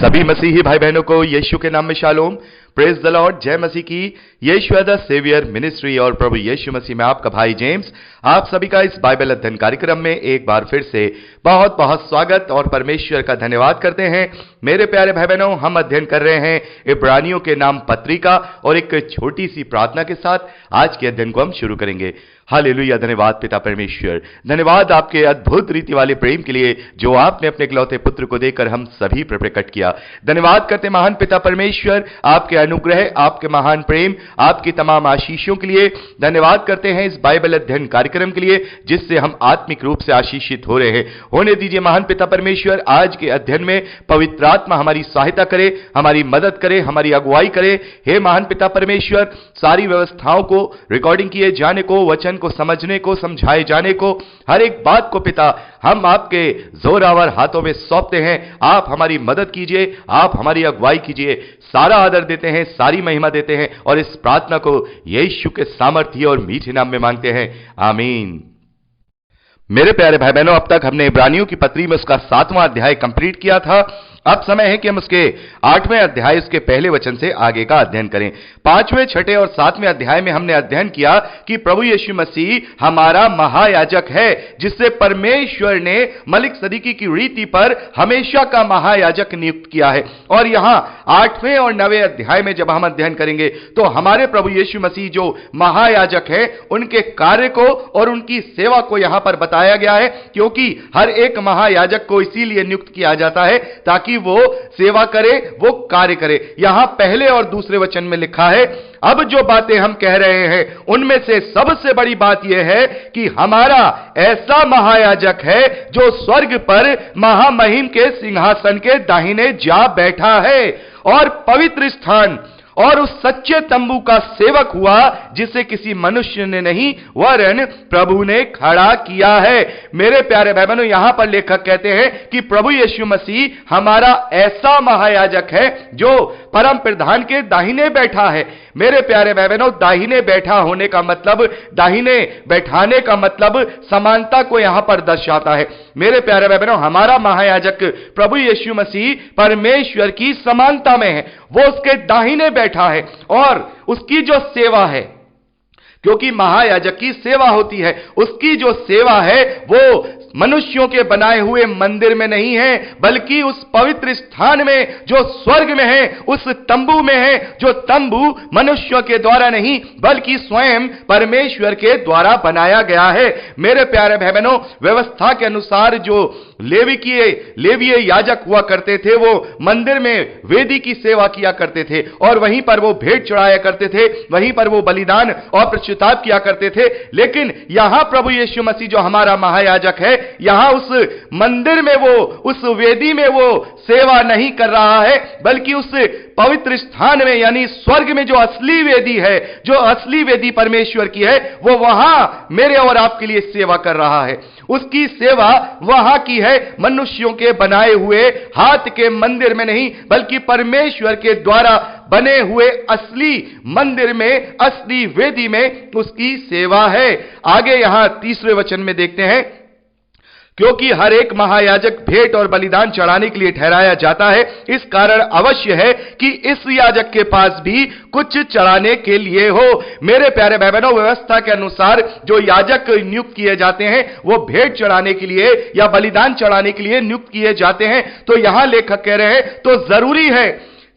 सभी मसीही भाई बहनों को यीशु के नाम में शालोम, प्रेज द लॉर्ड, जय मसीह की। यीशु द सेवियर मिनिस्ट्री और प्रभु यीशु मसीह में आपका भाई जेम्स आप सभी का इस बाइबल अध्ययन कार्यक्रम में एक बार फिर से बहुत बहुत स्वागत और परमेश्वर का धन्यवाद करते हैं। मेरे प्यारे भाई बहनों, हम अध्ययन कर रहे हैं इब्रानियों के नाम पत्रिका और एक छोटी सी प्रार्थना के साथ आज के अध्ययन को हम शुरू करेंगे। हालेलुया, धन्यवाद पिता परमेश्वर, धन्यवाद आपके अद्भुत रीति वाले प्रेम के लिए जो आपने अपने इकलौते पुत्र को देकर हम सभी पर प्रकट किया। धन्यवाद करते महान पिता परमेश्वर आपके अनुग्रह, आपके महान प्रेम, आपकी तमाम आशीषों के लिए। धन्यवाद करते हैं इस बाइबल अध्ययन कार्यक्रम के लिए जिससे हम आत्मिक रूप से आशीषित हो रहे हैं। होने दीजिए महान पिता परमेश्वर, आज के अध्ययन में पवित्र आत्मा हमारी सहायता करे, हमारी मदद करे, हमारी अगुवाई करे। हे महान पिता परमेश्वर, सारी व्यवस्थाओं को रिकॉर्डिंग किए जाने को, वचन को समझने को, समझाए जाने को, हर एक बात को पिता हम आपके जोरावर हाथों में सौंपते हैं। आप हमारी मदद कीजिए, आप हमारी अगुवाई कीजिए। सारा आदर देते हैं, सारी महिमा देते हैं और इस प्रार्थना को यीशु के सामर्थ्य और मीठे नाम में मांगते हैं, आमीन। मेरे प्यारे भाई बहनों, अब तक हमने इब्रानियों की पत्री में उसका 7वां अध्याय कंप्लीट किया था। अब समय है कि हम उसके 8वें अध्याय उसके पहले वचन से आगे का अध्ययन करें। 5वें, 6ठे और 7वें अध्याय में हमने अध्ययन किया कि प्रभु यीशु मसीह हमारा महायाजक है, जिससे परमेश्वर ने मलिक सदीकी की रीति पर हमेशा का महायाजक नियुक्त किया है। और यहां 8वें और 9वें अध्याय में जब हम अध्ययन करेंगे तो हमारे प्रभु यीशु मसीह जो महायाजक है उनके कार्य को और उनकी सेवा को यहां पर बताया गया है, क्योंकि हर एक महायाजक को इसीलिए नियुक्त किया जाता है ताकि वो सेवा करे, वो कार्य करे। यहां पहले और दूसरे वचन में लिखा है, अब जो बातें हम कह रहे हैं उनमें से सबसे बड़ी बात यह है कि हमारा ऐसा महायाजक है जो स्वर्ग पर महामहिम के सिंहासन के दाहिने जा बैठा है और पवित्र स्थान और उस सच्चे तंबू का सेवक हुआ जिसे किसी मनुष्य ने नहीं वरन प्रभु ने खड़ा किया है। मेरे प्यारे भाई बहनों, यहां पर लेखक कहते हैं कि प्रभु यीशु मसीह हमारा ऐसा महायाजक है जो परम प्रधान के दाहिने बैठा है। मेरे प्यारे भाई बहनों, दाहिने बैठा होने का मतलब, दाहिने बैठाने का मतलब समानता को यहां पर दर्शाता है। मेरे प्यारे भाई बहनों, हमारा महायाजक प्रभु यीशु मसीह परमेश्वर की समानता में है, वो उसके दाहिने बैठा है और उसकी जो सेवा है, क्योंकि महायाजक की सेवा होती है, उसकी जो सेवा है वो मनुष्यों के बनाए हुए मंदिर में नहीं है, बल्कि उस पवित्र स्थान में जो स्वर्ग में है, उस तंबू में है, जो तंबू मनुष्यों के द्वारा नहीं बल्कि स्वयं परमेश्वर के द्वारा बनाया गया है। मेरे प्यारे भाई बहनों, व्यवस्था के अनुसार जो लेवीय याजक हुआ करते थे वो मंदिर में वेदी की सेवा किया करते थे और वहीं पर वो भेंट चढ़ाया करते थे, वहीं पर वो बलिदान और पश्चाताप किया करते थे। लेकिन यहां प्रभु यीशु मसीह जो हमारा महायाजक है, यहां उस मंदिर में वो, उस वेदी में वो सेवा नहीं कर रहा है, बल्कि उस पवित्र स्थान में यानी स्वर्ग में जो असली वेदी है, जो असली वेदी परमेश्वर की है, वो वहां मेरे और आपके लिए सेवा कर रहा है। उसकी सेवा वहां की है, मनुष्यों के बनाए हुए हाथ के मंदिर में नहीं बल्कि परमेश्वर के द्वारा बने हुए असली मंदिर में, असली वेदी में उसकी सेवा है। आगे यहां 3वें वचन में देखते हैं, क्योंकि हर एक महायाजक भेंट और बलिदान चढ़ाने के लिए ठहराया जाता है, इस कारण अवश्य है कि इस याजक के पास भी कुछ चढ़ाने के लिए हो। मेरे प्यारे भाई बहनों, व्यवस्था के अनुसार जो याजक नियुक्त किए जाते हैं वो भेंट चढ़ाने के लिए या बलिदान चढ़ाने के लिए नियुक्त किए जाते हैं। तो यहां लेखक कह रहे हैं तो जरूरी है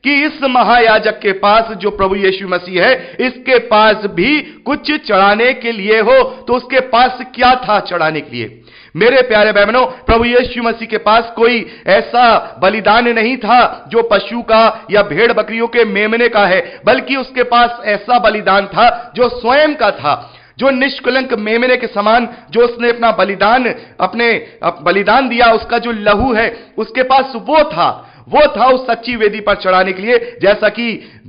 कि इस महायाजक के पास जो प्रभु यीशु मसीह है, इसके पास भी कुछ चढ़ाने के लिए हो। तो उसके पास क्या था चढ़ाने के लिए? मेरे प्यारे भाई बहनों, प्रभु यीशु मसीह के पास कोई ऐसा बलिदान नहीं था जो पशु का या भेड़ बकरियों के मेमने का है, बल्कि उसके पास ऐसा बलिदान था जो स्वयं का था, जो निष्कलंक मेमने के समान, जो उसने अपना बलिदान दिया, उसका जो लहू है उसके पास वो था उस सच्ची वेदी पर चढ़ाने के लिए। जैसा कि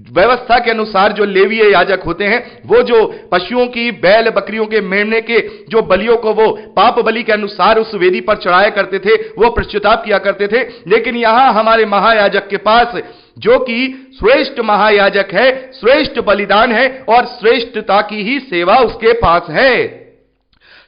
व्यवस्था के अनुसार जो लेवीय याजक होते हैं वो जो पशुओं की, बैल बकरियों के, मेमने के जो बलियों को वो पाप बलि के अनुसार उस वेदी पर चढ़ाया करते थे, वो पश्चाताप किया करते थे। लेकिन यहां हमारे महायाजक के पास, जो कि श्रेष्ठ महायाजक है, श्रेष्ठ बलिदान है और श्रेष्ठता की ही सेवा उसके पास है।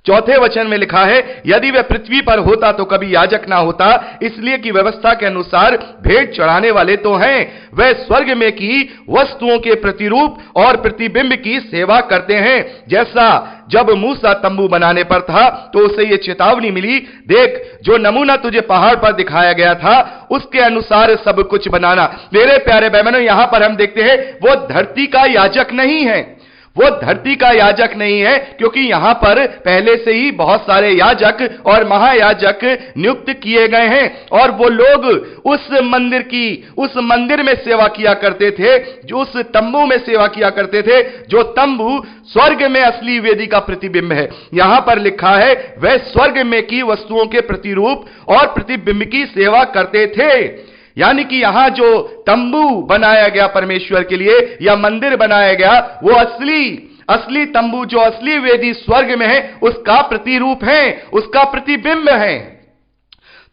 चौथे वचन में लिखा है, यदि वह पृथ्वी पर होता तो कभी याजक ना होता, इसलिए कि व्यवस्था के अनुसार भेंट चढ़ाने वाले तो हैं, वह स्वर्ग में की वस्तुओं के प्रतिरूप और प्रतिबिंब की सेवा करते हैं। जैसा जब मूसा तंबू बनाने पर था तो उसे यह चेतावनी मिली, देख जो नमूना तुझे पहाड़ पर दिखाया गया था उसके अनुसार सब कुछ बनाना। मेरे प्यारे बहनों, यहां पर हम देखते हैं वो धरती का याजक नहीं है, वो धरती का याजक नहीं है, क्योंकि यहां पर पहले से ही बहुत सारे याजक और महायाजक नियुक्त किए गए हैं और वो लोग उस मंदिर में सेवा किया करते थे, जो उस तंबू में सेवा किया करते थे, जो तंबू स्वर्ग में असली वेदी का प्रतिबिंब है। यहां पर लिखा है, वह स्वर्ग में की वस्तुओं के प्रतिरूप और प्रतिबिंब की सेवा करते थे। यानी कि यहां जो तंबू बनाया गया परमेश्वर के लिए या मंदिर बनाया गया, वो असली तंबू, जो असली वेदी स्वर्ग में है, उसका प्रतिरूप है, उसका प्रतिबिंब है।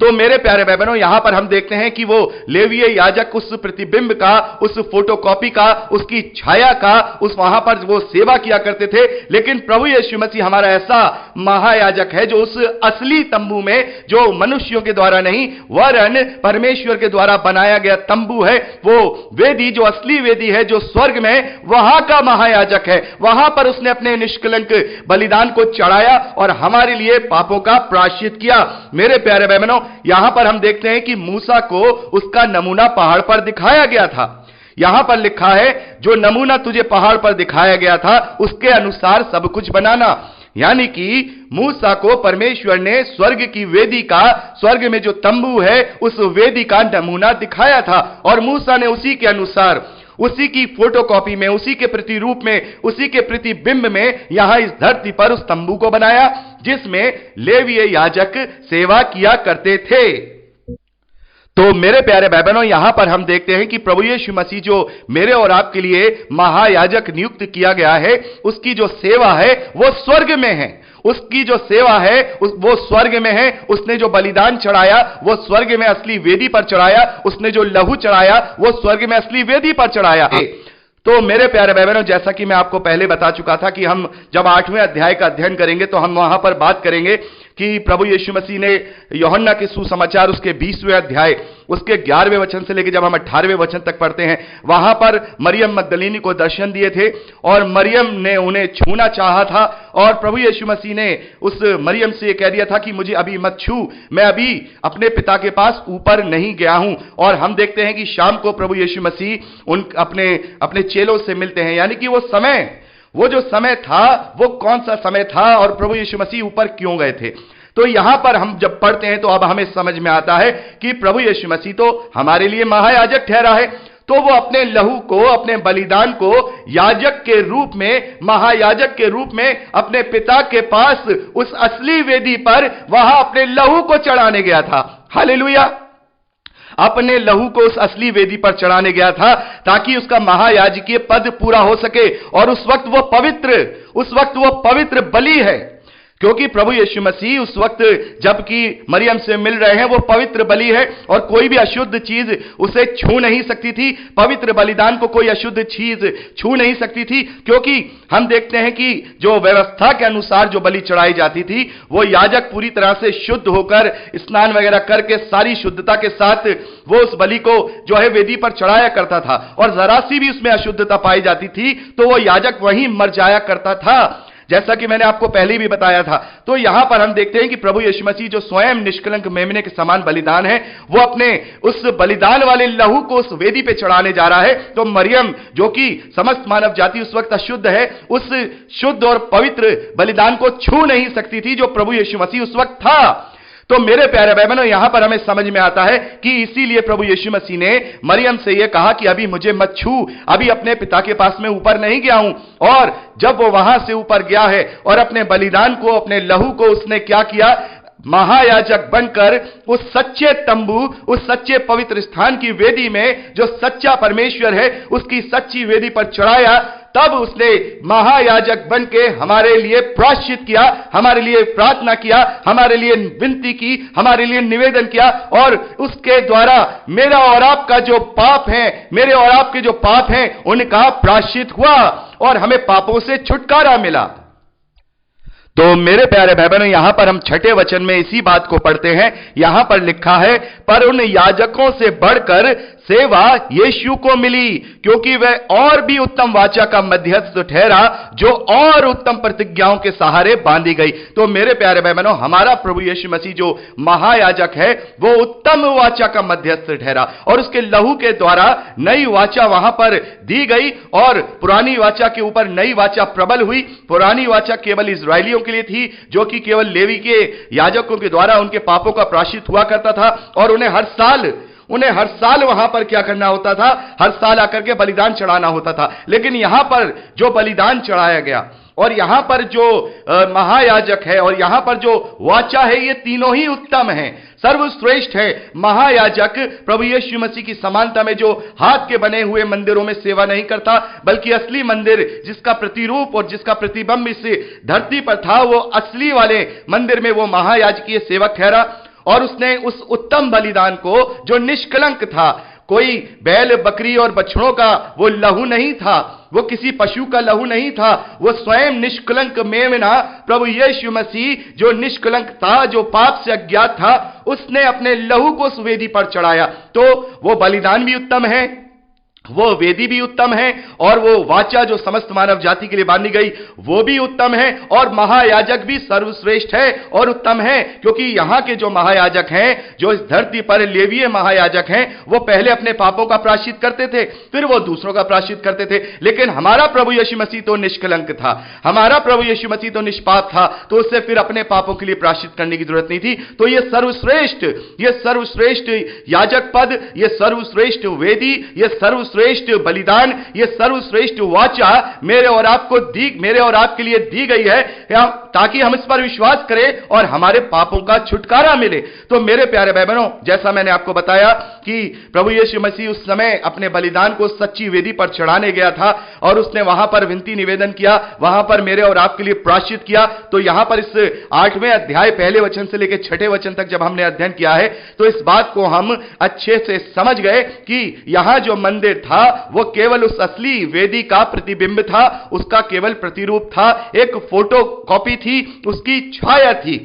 तो मेरे प्यारे भाई बहनों, यहां पर हम देखते हैं कि वो लेवीय याजक उस प्रतिबिंब का, उस फोटोकॉपी का, उसकी छाया का, उस वहां पर वो सेवा किया करते थे। लेकिन प्रभु यीशु मसीह हमारा ऐसा महायाजक है जो उस असली तंबू में, जो मनुष्यों के द्वारा नहीं वरन परमेश्वर के द्वारा बनाया गया तंबू है, वो वेदी, जो असली वेदी है, जो स्वर्ग में, वहां का महायाजक है। वहां पर उसने अपने निष्कलंक बलिदान को चढ़ाया और हमारे लिए पापों का प्रायश्चित किया। मेरे प्यारे भाई बहनों, यहां पर हम देखते हैं कि मूसा को उसका नमूना पहाड़ पर दिखाया गया था। यहां पर लिखा है, जो नमूना तुझे पहाड़ पर दिखाया गया था उसके अनुसार सब कुछ बनाना। यानी कि मूसा को परमेश्वर ने स्वर्ग की वेदी का, स्वर्ग में जो तंबू है उस वेदी का नमूना दिखाया था और मूसा ने उसी के अनुसार, उसी की फोटोकॉपी में, उसी के प्रतिरूप में, उसी के प्रतिबिंब में यहां इस धरती पर उस तंबू को बनाया जिसमें लेवीय याजक सेवा किया करते थे। तो मेरे प्यारे भाई बहनों, यहां पर हम देखते हैं कि प्रभु यीशु मसीह जो मेरे और आपके लिए महायाजक नियुक्त किया गया है, उसकी जो सेवा है वो स्वर्ग में है। उसकी जो सेवा है वो स्वर्ग में है। उसने जो बलिदान चढ़ाया वो स्वर्ग में असली वेदी पर चढ़ाया। उसने जो लहू चढ़ाया वो स्वर्ग में असली वेदी पर चढ़ाया है। तो मेरे प्यारे भाई बहनों, जैसा कि मैं आपको पहले बता चुका था कि हम जब 8वें अध्याय का अध्ययन करेंगे तो हम वहां पर बात करेंगे कि प्रभु यीशु मसीह ने यूहन्ना के सुसमाचार उसके 20वें अध्याय उसके 11वें वचन से लेकर जब हम 18वें वचन तक पढ़ते हैं, वहां पर मरियम मगदलीनी को दर्शन दिए थे और मरियम ने उन्हें छूना चाहा था और प्रभु यीशु मसीह ने उस मरियम से कह दिया था कि मुझे अभी मत छू, मैं अभी अपने पिता के पास ऊपर नहीं गया हूं। और हम देखते हैं कि शाम को प्रभु यीशु मसीह अपने चेलों से मिलते हैं। यानी कि वो जो समय था वो कौन सा समय था और प्रभु यीशु मसीह ऊपर क्यों गए थे। तो यहां पर हम जब पढ़ते हैं तो अब हमें समझ में आता है कि प्रभु यीशु मसीह तो हमारे लिए महायाजक ठहरा है, तो वो अपने लहू को, अपने बलिदान को याजक के रूप में, महायाजक के रूप में अपने पिता के पास उस असली वेदी पर वहां अपने लहू को चढ़ाने गया था। हालेलुया। अपने लहू को उस असली वेदी पर चढ़ाने गया था ताकि उसका महायाजकीय पद पूरा हो सके। और उस वक्त वो पवित्र बलि है, क्योंकि प्रभु यीशु मसीह उस वक्त जबकि मरियम से मिल रहे हैं वो पवित्र बलि है और कोई भी अशुद्ध चीज उसे छू नहीं सकती थी। पवित्र बलिदान को कोई अशुद्ध चीज छू नहीं सकती थी, क्योंकि हम देखते हैं कि जो व्यवस्था के अनुसार जो बलि चढ़ाई जाती थी वो याजक पूरी तरह से शुद्ध होकर स्नान वगैरह करके सारी शुद्धता के साथ वो उस बलि को जो है वेदी पर चढ़ाया करता था और जरा सी भी उसमें अशुद्धता पाई जाती थी तो वो याजक वहीं मर जाया करता था, जैसा कि मैंने आपको पहले भी बताया था। तो यहां पर हम देखते हैं कि प्रभु यीशु मसीह जो स्वयं निष्कलंक मेमने के समान बलिदान है, वो अपने उस बलिदान वाले लहू को उस वेदी पे चढ़ाने जा रहा है। तो मरियम, जो कि समस्त मानव जाति उस वक्त अशुद्ध है, उस शुद्ध और पवित्र बलिदान को छू नहीं सकती थी जो प्रभु यीशु मसीह उस वक्त था। तो मेरे प्यारे भाई बहनों, यहां पर हमें समझ में आता है कि इसीलिए प्रभु यीशु मसीह ने मरियम से यह कहा कि अभी मुझे मत छू, अभी अपने पिता के पास में ऊपर नहीं गया हूं। और जब वो वहां से ऊपर गया है और अपने बलिदान को, अपने लहू को उसने क्या किया, महायाजक बनकर उस सच्चे तंबू, उस सच्चे पवित्र स्थान की वेदी में जो सच्चा परमेश्वर है उसकी सच्ची वेदी पर चढ़ाया। तब उसने महायाजक बन के हमारे लिए प्रायश्चित किया, हमारे लिए प्रार्थना किया, हमारे लिए विनती की, हमारे लिए निवेदन किया और उसके द्वारा मेरा और आपका जो पाप है, मेरे और आपके जो पाप हैं उनका प्रायश्चित हुआ और हमें पापों से छुटकारा मिला। तो मेरे प्यारे भाई बहनों, यहां पर हम छठे वचन में इसी बात को पढ़ते हैं। यहां पर लिखा है, पर उन याजकों से बढ़कर सेवा यीशु को मिली, क्योंकि वह और भी उत्तम वाचा का मध्यस्थ ठहरा, जो और उत्तम प्रतिज्ञाओं के सहारे बांधी गई। तो मेरे प्यारे भाई बहनों, हमारा प्रभु यीशु मसीह जो महायाजक है, वो उत्तम वाचा का मध्यस्थ ठहरा और उसके लहू के द्वारा नई वाचा वहां पर दी गई और पुरानी वाचा के ऊपर नई वाचा प्रबल हुई। पुरानी वाचा केवल इजरायलियों के लिए थी, जो कि केवल लेवी के याजकों के द्वारा उनके पापों का प्रायश्चित हुआ करता था और उन्हें हर साल वहां पर क्या करना होता था, हर साल आकर के बलिदान चढ़ाना होता था। लेकिन यहां पर जो बलिदान चढ़ाया गया और यहां पर जो महायाजक है और यहां पर जो वाचा है, ये तीनों ही उत्तम हैं, सर्वश्रेष्ठ है। महायाजक प्रभु यीशु मसीह की समानता में जो हाथ के बने हुए मंदिरों में सेवा नहीं करता, बल्कि असली मंदिर जिसका प्रतिरूप और जिसका प्रतिबिंब इस धरती पर था, वो असली वाले मंदिर में वो महायाजकीय सेवक ठहरा और उसने उस उत्तम बलिदान को, जो निष्कलंक था, कोई बैल बकरी और बछड़ों का वो लहू नहीं था, वो किसी पशु का लहू नहीं था, वो स्वयं निष्कलंक मेमना प्रभु यीशु मसीह जो निष्कलंक था, जो पाप से अज्ञात था, उसने अपने लहू को उस वेदी पर चढ़ाया। तो वो बलिदान भी उत्तम है, वो वेदी भी उत्तम है और वो वाचा जो समस्त मानव जाति के लिए बांधी गई वो भी उत्तम है और महायाजक भी सर्वश्रेष्ठ है और उत्तम है। क्योंकि यहां के जो महायाजक हैं, जो इस धरती पर लेवीय महायाजक हैं, वो पहले अपने पापों का प्रायश्चित करते थे, फिर वो दूसरों का प्रायश्चित करते थे। लेकिन हमारा प्रभु यीशु मसीह तो निष्कलंक था, हमारा प्रभु यीशु मसीह तो निष्पाप था, तो उससे फिर अपने पापों के लिए प्रायश्चित करने की जरूरत नहीं थी। तो ये सर्वश्रेष्ठ याजक पद, ये सर्वश्रेष्ठ वेदी, ये सर्वश्रेष्ठ बलिदान, ये सर्वश्रेष्ठ वाचा मेरे और आपके लिए दी गई है, ताकि हम इस पर विश्वास करें और हमारे पापों का छुटकारा मिले। तो मेरे प्यारे भाई बहनों, जैसा मैंने आपको बताया कि प्रभु यीशु मसीह उस समय अपने बलिदान को सच्ची वेदी पर चढ़ाने गया था और उसने वहां पर विनती निवेदन किया, वहां पर मेरे और आपके लिए प्रायश्चित किया। तो यहां पर इस 8वें अध्याय पहले वचन से लेकर 6ठे वचन तक जब हमने अध्ययन किया है, तो इस बात को हम अच्छे से समझ गए कि यहां जो मंदिर था वो केवल उस असली वेदी का प्रतिबिंब था, उसका केवल प्रतिरूप था, एक फोटो कॉपी थी, उसकी छाया थी।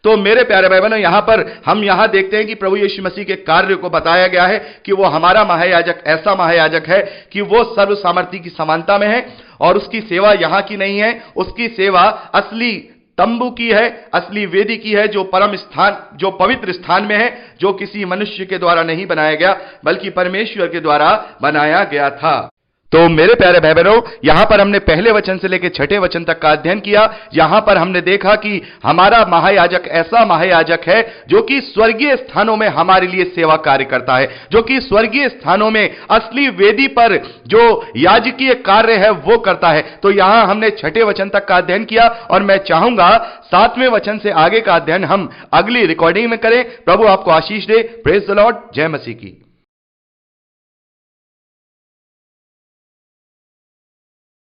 तो मेरे प्यारे भाई बहनों, यहां पर हम यहां देखते हैं कि प्रभु यीशु मसीह के कार्य को बताया गया है कि वो हमारा महायाजक ऐसा महायाजक है कि वो सर्व सामर्थी की समानता में है और उसकी सेवा यहां की नहीं है, उसकी सेवा असली तंबू की है, असली वेदी की है, जो परम स्थान, जो पवित्र स्थान में है, जो किसी मनुष्य के द्वारा नहीं बनाया गया बल्कि परमेश्वर के द्वारा बनाया गया था। तो मेरे प्यारे भाई बहनों, यहां पर हमने पहले वचन से लेकर 6ठे वचन तक का अध्ययन किया। यहां पर हमने देखा कि हमारा महायाजक ऐसा महायाजक है जो कि स्वर्गीय स्थानों में हमारे लिए सेवा कार्य करता है, जो कि स्वर्गीय स्थानों में असली वेदी पर जो याजकीय कार्य है वो करता है। तो यहां हमने 6ठे वचन तक का अध्ययन किया और मैं चाहूंगा 7वें वचन से आगे का अध्ययन हम अगली रिकॉर्डिंग में करें। प्रभु आपको आशीष दे। Praise the Lord. जय मसीह की।